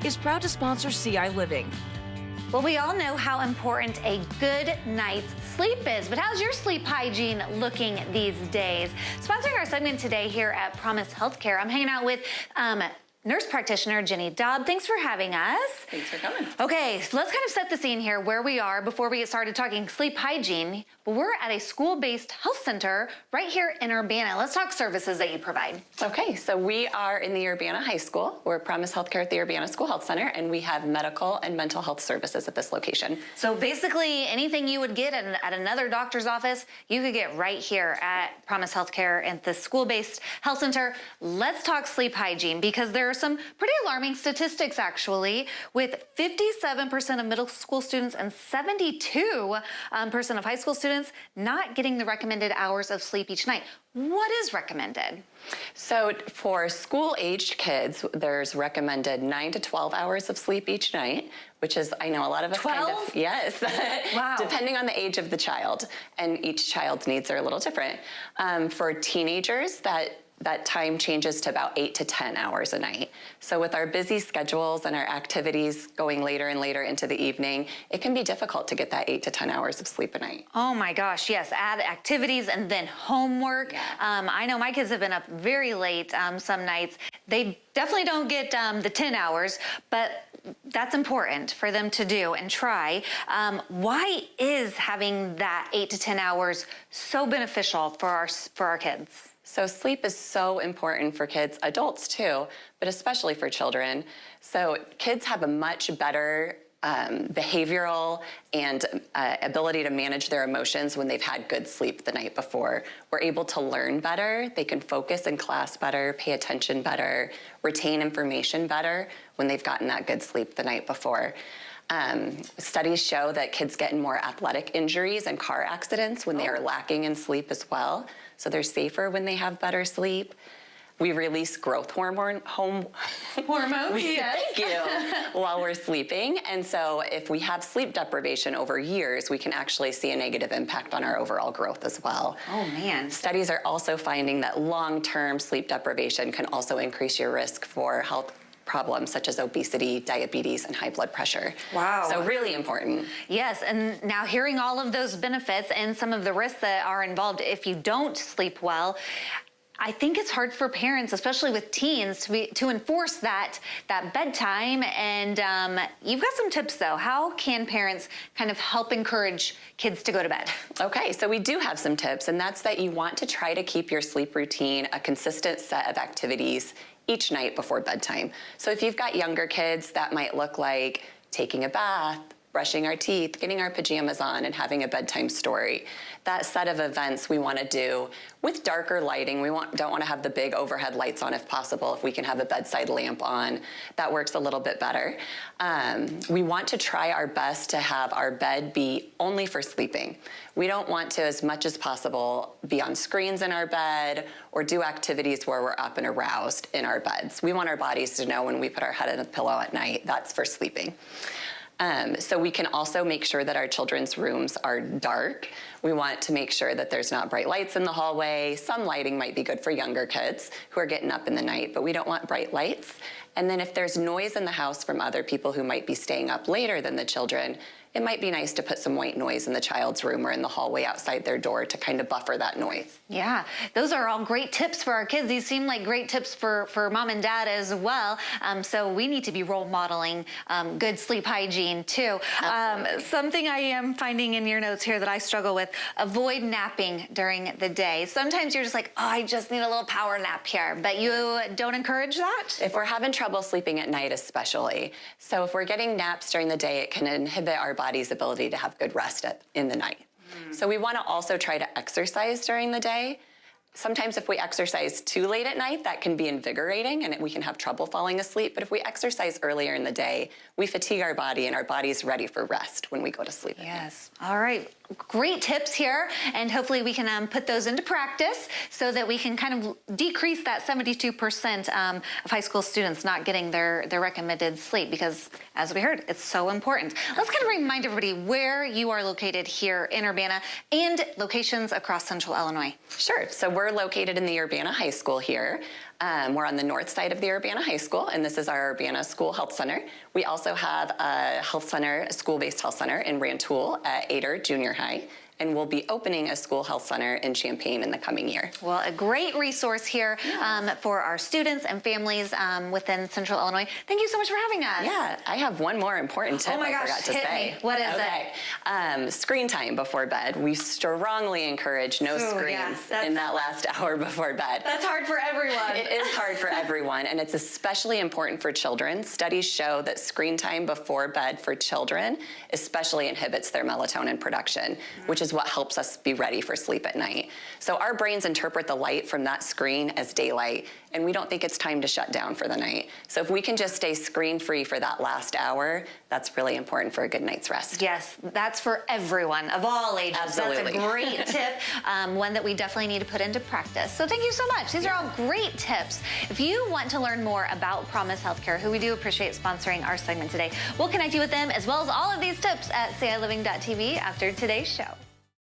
is proud to sponsor ciLiving. Well, we all know how important a good night's sleep is, but how's your sleep hygiene looking these days? Sponsoring our segment today here at Promise Healthcare, I'm hanging out with nurse practitioner Jenny Daab. Thanks for having us. Thanks for coming. Okay, so let's kind of set the scene here where we are before we get started talking sleep hygiene. But we're at a school-based health center right here in Urbana. Let's talk services that you provide. Okay, so we are in the Urbana High School. We're Promise Healthcare at the Urbana School Health Center, and we have medical and mental health services at this location. So basically, anything you would get at another doctor's office, you could get right here at Promise Healthcare at the school-based health center. Let's talk sleep hygiene, because there are some pretty alarming statistics, actually, with 57% of middle school students and 72% of high school students not getting the recommended hours of sleep each night. What is recommended? So for school-aged kids, there's recommended 9 to 12 hours of sleep each night, which is, I know a lot of us 12? Yes. Wow. Depending on the age of the child, and each child's needs are a little different. For teenagers, that time changes to about 8 to 10 hours a night. So with our busy schedules and our activities going later and later into the evening, it can be difficult to get that 8 to 10 hours of sleep a night. Oh my gosh, yes, add activities and then homework. Yeah. I know my kids have been up very late some nights. They definitely don't get the 10 hours, but that's important for them to do and try. Why is having that 8 to 10 hours so beneficial for our kids? So sleep is so important for kids, adults too, but especially for children. So kids have a much better behavioral and ability to manage their emotions when they've had good sleep the night before. We're able to learn better, they can focus in class better, pay attention better, retain information better when they've gotten that good sleep the night before. Studies show that kids get in more athletic injuries and car accidents when they are lacking in sleep as well. So they're safer when they have better sleep. We release growth hormones. Yes. Thank you. While we're sleeping. And so if we have sleep deprivation over years, we can actually see a negative impact on our overall growth as well. Oh man. Studies are also finding that long-term sleep deprivation can also increase your risk for health problems such as obesity, diabetes, and high blood pressure. Wow. So really important. Yes, and now hearing all of those benefits and some of the risks that are involved if you don't sleep well, I think it's hard for parents, especially with teens, to enforce that bedtime. And you've got some tips, though. How can parents kind of help encourage kids to go to bed? Okay, so we do have some tips, and that's that you want to try to keep your sleep routine a consistent set of activities each night before bedtime. So if you've got younger kids, that might look like taking a bath, brushing our teeth, getting our pajamas on, and having a bedtime story. That set of events we want to do with darker lighting. We don't want to have the big overhead lights on if possible. If we can have a bedside lamp on, that works a little bit better. We want to try our best to have our bed be only for sleeping. We don't want to, as much as possible, be on screens in our bed or do activities where we're up and aroused in our beds. We want our bodies to know when we put our head in the pillow at night, that's for sleeping. So we can also make sure that our children's rooms are dark. We want to make sure that there's not bright lights in the hallway. Some lighting might be good for younger kids who are getting up in the night, but we don't want bright lights. And then if there's noise in the house from other people who might be staying up later than the children, it might be nice to put some white noise in the child's room or in the hallway outside their door to kind of buffer that noise. Yeah, those are all great tips for our kids. These seem like great tips for mom and dad as well. So we need to be role modeling good sleep hygiene too. Something I am finding in your notes here that I struggle with, avoid napping during the day. Sometimes you're just like, oh, I just need a little power nap here, but you don't encourage that? If we're having trouble sleeping at night especially, so if we're getting naps during the day, it can inhibit our body's ability to have good rest in the night. So we want to also try to exercise during the day. Sometimes if we exercise too late at night, that can be invigorating and we can have trouble falling asleep. But if we exercise earlier in the day, we fatigue our body and our body's ready for rest when we go to sleep. Yes. All right. Great tips here. And hopefully we can put those into practice so that we can kind of decrease that 72% of high school students not getting their recommended sleep, because as we heard, it's so important. Let's kind of remind everybody where you are located here in Urbana and locations across Central Illinois. Sure. So we're located in the Urbana High School here. We're on the north side of the Urbana High School, and this is our Urbana School Health Center. We also have a health center, a school-based health center in Rantoul at Ader Junior High, and we'll be opening a school health center in Champaign in the coming year. Well, a great resource here for our students and families within Central Illinois. Thank you so much for having us. Yeah, I have one more important tip I forgot to say. What is it? Screen time before bed. We strongly encourage no screens in that last hour before bed. That's hard for everyone. It is hard for everyone, and it's especially important for children. Studies show that screen time before bed for children especially inhibits their melatonin production, which is what helps us be ready for sleep at night. So our brains interpret the light from that screen as daylight, and we don't think it's time to shut down for the night. So if we can just stay screen-free for that last hour, that's really important for a good night's rest. Yes, that's for everyone of all ages. Absolutely. That's a great tip, one that we definitely need to put into practice. So thank you so much. These are all great tips. If you want to learn more about Promise Healthcare, who we do appreciate sponsoring our segment today, we'll connect you with them as well as all of these tips at ciLiving.tv after today's show.